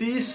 30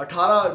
18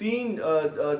3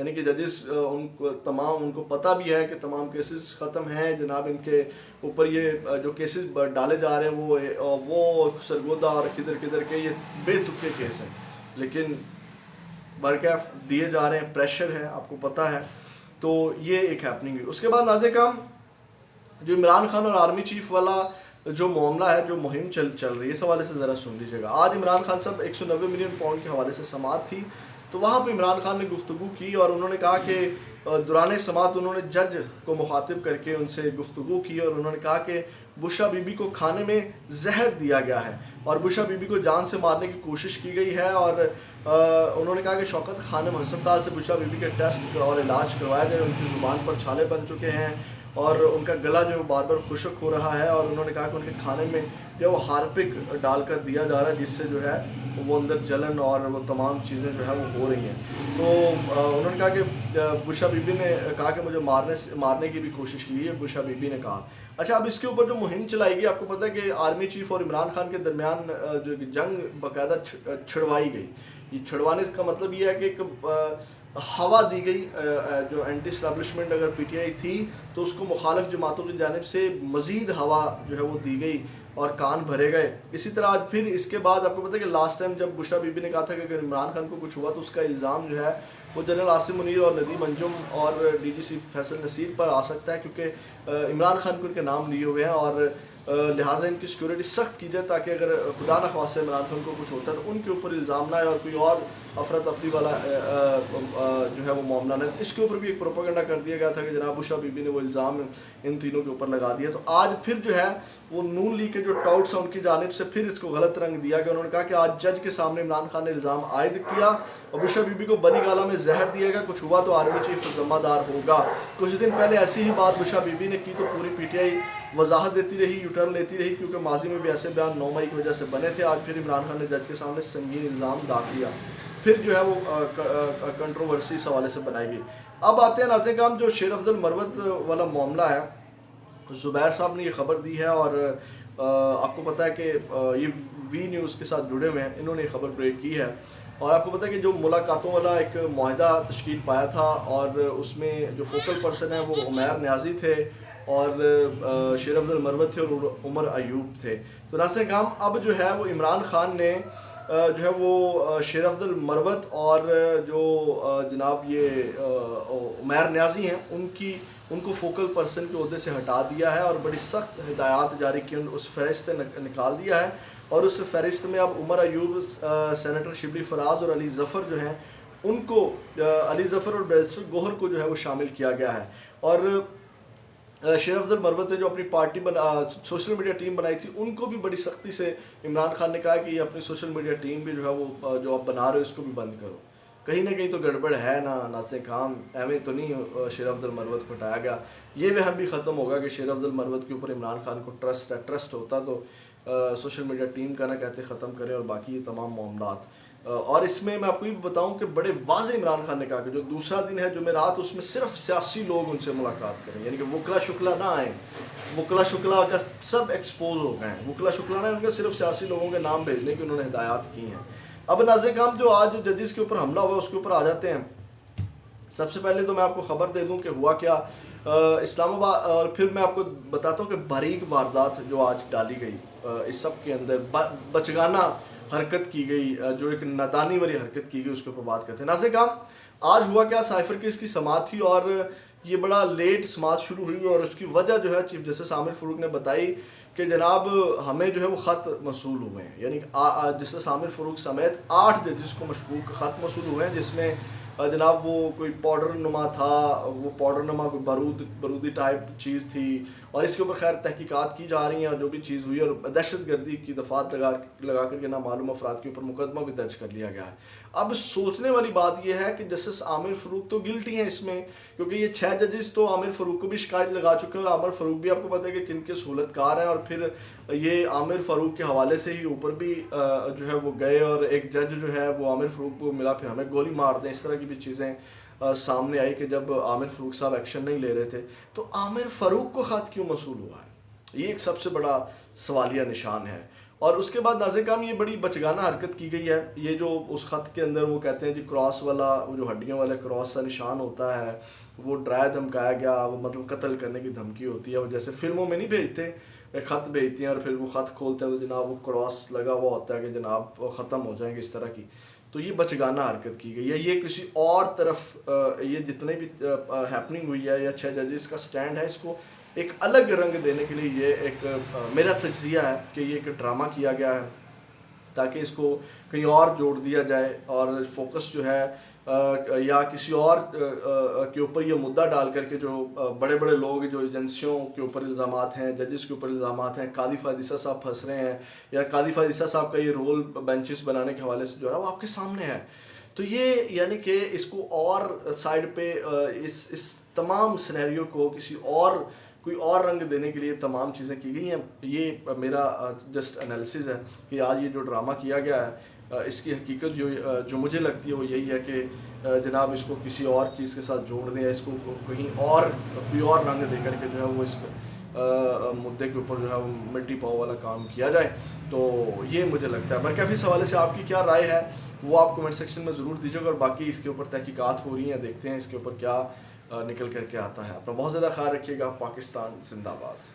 یعنی کہ ججز ان کو تمام ان کو پتہ بھی ہے کہ تمام کیسز ختم ہیں جناب، ان کے اوپر یہ جو کیسز ڈالے جا رہے ہیں وہ سرگودا اور کدھر کے یہ بے تکے کیس ہیں، لیکن برکیف دیے جا رہے ہیں، پریشر ہے، آپ کو پتہ ہے. تو یہ ایک ہیپننگ ہے. اس کے بعد ناظرین کرام جو عمران خان اور آرمی چیف والا جو معاملہ ہے، جو مہم چل رہی ہے، اس حوالے سے ذرا سن لیجیے گا. آج عمران خان صاحب 190 ملین پاؤنڈ کے حوالے سے سماعت تھی، تو وہاں پہ عمران خان نے گفتگو کی اور انہوں نے کہا کہ دوران سماعت انہوں نے جج کو مخاطب کر کے ان سے گفتگو کی اور انہوں نے کہا کہ بشرا بی بی کو کھانے میں زہر دیا گیا ہے اور بشرا بی بی کو جان سے مارنے کی کوشش کی گئی ہے، اور انہوں نے کہا کہ شوکت خانم ہسپتال سے بشرا بی بی کے ٹیسٹ اور علاج کروایا گیا. ان کی زبان پر چھالے بن چکے ہیں اور ان کا گلا جو ہے بار بار خشک ہو رہا ہے، اور انہوں نے کہا کہ ان کے کھانے میں جو وہ ہارپک ڈال کر دیا جا رہا ہے، جس سے جو ہے وہ اندر جلن اور وہ تمام چیزیں جو ہے وہ ہو رہی ہیں. تو انہوں نے کہا کہ بشرا بی بی نے کہا کہ مجھے مارنے کی بھی کوشش کی ہے، بشرا بی بی نے کہا. اچھا، اب اس کے اوپر جو مہم چلائی گئی، آپ کو پتہ ہے کہ آرمی چیف اور عمران خان کے درمیان جو جنگ باقاعدہ چھڑوائی گئی. یہ چھڑوانے کا مطلب یہ ہے کہ ایک ہوا دی گئی، جو اینٹی اسٹیبلشمنٹ اگر پی ٹی آئی تھی تو اس کو مخالف جماعتوں کی جانب سے مزید ہوا جو ہے وہ دی گئی اور کان بھرے گئے. اسی طرح آج پھر اس کے بعد آپ کو پتہ ہے کہ لاسٹ ٹائم جب بشرا بی بی نے کہا تھا کہ اگر عمران خان کو کچھ ہوا تو اس کا الزام جو ہے وہ جنرل عاصم منیر اور ندیم انجم اور ڈی جی سی فیصل نصیر پر آ سکتا ہے، کیونکہ عمران خان کو ان کے نام لیے ہوئے ہیں اور لہٰذا ان کی سیکورٹی سخت کی جائے تاکہ اگر خدا نخواستہ عمران خان کو کچھ ہوتا ہے تو ان کے اوپر الزام نہ آئے اور کوئی اور افراتفری والا جو ہے وہ معاملہ نہ. اس کے اوپر بھی ایک پروپیگنڈا کر دیا گیا تھا کہ جناب بشرا بی بی نے وہ الزام ان تینوں کے اوپر لگا دیا. تو آج پھر جو ہے وہ نون لیگ کے جو ٹاؤٹس ہیں ان کی جانب سے پھر اس کو غلط رنگ دیا گیا. انہوں نے کہا کہ آج جج کے سامنے عمران خان نے الزام عائد کیا اور بشرا بی بی کو بنی گالہ میں زہر دیا گا، کچھ ہوا تو آرمی چیف ذمہ دار ہوگا. کچھ دن پہلے ایسی ہی بات بشرا بی بی نے کی تو پوری پی ٹی آئی وضاحت دیتی رہی، یو ٹرن لیتی رہی، کیونکہ ماضی میں بھی ایسے بیان 9 مئی کی وجہ سے بنے تھے. آج پھر عمران خان نے جج کے سامنے سنگین الزام داخل کیا، پھر جو ہے وہ کنٹروورسی اس حوالے سے بنائی گئی. اب آتے ہیں ناظرین کرام جو شیر افضل مروت والا معاملہ ہے. زبیر صاحب نے یہ خبر دی ہے اور آپ کو پتہ ہے کہ یہ وی نیوز کے ساتھ جڑے ہوئے ہیں، انہوں نے یہ خبر بریک کی ہے. اور آپ کو پتہ ہے کہ جو ملاقاتوں والا ایک معاہدہ تشکیل پایا تھا اور اس میں جو فوکل پرسن ہیں وہ عمیر نیازی تھے اور شیر افضل مروت تھے اور عمر ایوب تھے. تو ناظرین کرام اب جو ہے وہ عمران خان نے جو ہے وہ شیر افضل مروت اور جو جناب یہ عمیر نیازی ہیں ان کو فوکل پرسن کے عہدے سے ہٹا دیا ہے اور بڑی سخت ہدایات جاری کی، اس فہرست سے نکال دیا ہے. اور اس فہرست میں اب عمر ایوب، سینیٹر شبلی فراز اور علی ظفر جو ہیں ان کو علی ظفر اور بیرسٹر گوہر کو جو ہے وہ شامل کیا گیا ہے. اور شیر افضل مروت نے جو اپنی پارٹی سوشل میڈیا ٹیم بنائی تھی ان کو بھی بڑی سختی سے عمران خان نے کہا کہ یہ اپنی سوشل میڈیا ٹیم بھی جو ہے وہ جو آپ بنا رہے ہو اس کو بھی بند کرو. کہیں نہ کہیں تو گڑبڑ ہے نا ناظرین کرام، ایویں تو نہیں شیر افضل مروت کو ہٹایا گیا. یہ وہم بھی ختم ہوگا کہ شیر افضل مروت کے اوپر عمران خان کو ٹرسٹ ہوتا تو سوشل میڈیا ٹیم کا نہ کہتے ختم کریں اور باقی یہ تمام معاملات. اور اس میں آپ کو یہ بتاؤں کہ بڑے واضح عمران خان نے کہا کہ جو دوسرا دن ہے جمعرات اس میں صرف سیاسی لوگ ان سے ملاقات کریں، یعنی کہ وکلا شکلا نہ آئیں. وکلا شکلا کا سب ایکسپوز ہو گئے ہیں، وکلا شکلا نے ان کے صرف سیاسی لوگوں کے نام بھیجنے کی انہوں نے ہدایات کی ہیں. اب ناظرین کرام جو آج ججز کے اوپر حملہ ہوا اس کے اوپر آ جاتے ہیں. سب سے پہلے تو میں آپ کو خبر دے دوں کہ ہوا کیا اسلام آباد، اور پھر میں آپ کو بتاتا ہوں کہ باریک واردات جو آج ڈالی گئی اس سب کے اندر بچگانہ حرکت کی گئی، جو ایک نادانی والی حرکت کی گئی اس کے اوپر بات کرتے ہیں. ناظرین کرام آج ہوا کیا، سائفر کیس کی سماعت تھی اور یہ بڑا لیٹ سماعت شروع ہوئی اور اس کی وجہ جو ہے چیف جسٹس عامر فاروق نے بتائی کہ جناب ہمیں جو ہے وہ خط موصول ہوئے ہیں، یعنی جسٹس عامر فاروق سمیت 8 ججز کو مشکوک خط موصول ہوئے ہیں، جس میں جناب وہ کوئی پاؤڈر نما تھا، وہ پاؤڈر نما کوئی بارودی ٹائپ چیز تھی اور اس کے اوپر خیر تحقیقات کی جا رہی ہیں اور جو بھی چیز ہوئی اور دہشت گردی کی دفعات لگا کر کے نامعلوم افراد کے اوپر مقدمہ بھی درج کر لیا گیا ہے. اب سوچنے والی بات یہ ہے کہ جسٹس عامر فاروق تو گلٹی ہیں اس میں، کیونکہ یہ 6 ججز تو عامر فاروق کو بھی شکایت لگا چکے ہیں اور عامر فاروق بھی آپ کو پتہ ہے کہ کن کے سہولت کار ہیں، اور پھر یہ عامر فاروق کے حوالے سے ہی اوپر بھی جو ہے وہ گئے اور ایک جج جو ہے وہ عامر فاروق کو ملا پھر ہمیں گولی مار دیں، اس طرح کی بھی چیزیں سامنے آئی کہ جب عامر فاروق صاحب ایکشن نہیں لے رہے تھے. تو عامر فاروق کو خط کیوں موصول ہوا ہے، یہ ایک سب سے بڑا سوالیہ نشان ہے. اور اس کے بعد ناظرین کرام یہ بڑی بچگانہ حرکت کی گئی ہے. یہ جو اس خط کے اندر وہ کہتے ہیں جی کراس والا وہ جو ہڈیوں والا کراس کا نشان ہوتا ہے وہ ڈرایا دھمکایا گیا, وہ مطلب قتل کرنے کی دھمکی ہوتی ہے. وہ جیسے فلموں میں نہیں بھیجتے, ایک خط بھیجتے ہیں اور پھر وہ خط کھولتے ہیں تو جناب وہ کراس لگا ہوا ہوتا ہے کہ جناب ختم ہو جائیں گے اس طرح کی. تو یہ بچگانہ حرکت کی گئی ہے. یہ کسی اور طرف یہ جتنے بھی ہیپننگ ہوئی ہے یا 6 ججز کا سٹینڈ ہے, اس کو ایک الگ رنگ دینے کے لیے یہ ایک میرا تجزیہ ہے کہ یہ ایک ڈرامہ کیا گیا ہے تاکہ اس کو کہیں اور جوڑ دیا جائے اور فوکس جو ہے یا کسی اور کے اوپر یہ مدعا ڈال کر کے جو بڑے بڑے لوگ جو ایجنسیوں کے اوپر الزامات ہیں, ججز کے اوپر الزامات ہیں, قاضی فہد عیسیٰ صاحب پھنس رہے ہیں یا قاضی فہد عیسیٰ صاحب کا یہ رول بینچز بنانے کے حوالے سے جو ہے وہ آپ کے سامنے ہے. تو یہ یعنی کہ اس کو اور سائڈ پہ اس تمام سینیریو کو کسی اور کوئی اور رنگ دینے کے لیے تمام چیزیں کی گئی ہیں. یہ میرا جسٹ انالیسز ہے کہ آج یہ جو ڈرامہ کیا گیا ہے اس کی حقیقت جو مجھے لگتی ہے وہ یہی ہے کہ جناب اس کو کسی اور چیز کے ساتھ جوڑ دیں, اس کو کہیں اور کوئی اور رنگ دے کر کے جو ہے وہ اس مدعے کے اوپر جو ہے وہ مٹی پاؤ والا کام کیا جائے. تو یہ مجھے لگتا ہے. برکیف اس حوالے سے آپ کی کیا رائے ہے وہ آپ کمنٹ سیکشن میں ضرور دیجیے گا, اور باقی اس کے اوپر تحقیقات ہو رہی ہیں, دیکھتے ہیں اس کے اوپر کیا نکل کر کے آتا ہے. اپنا بہت زیادہ خیال رکھیے گا. پاکستان زندہ باد.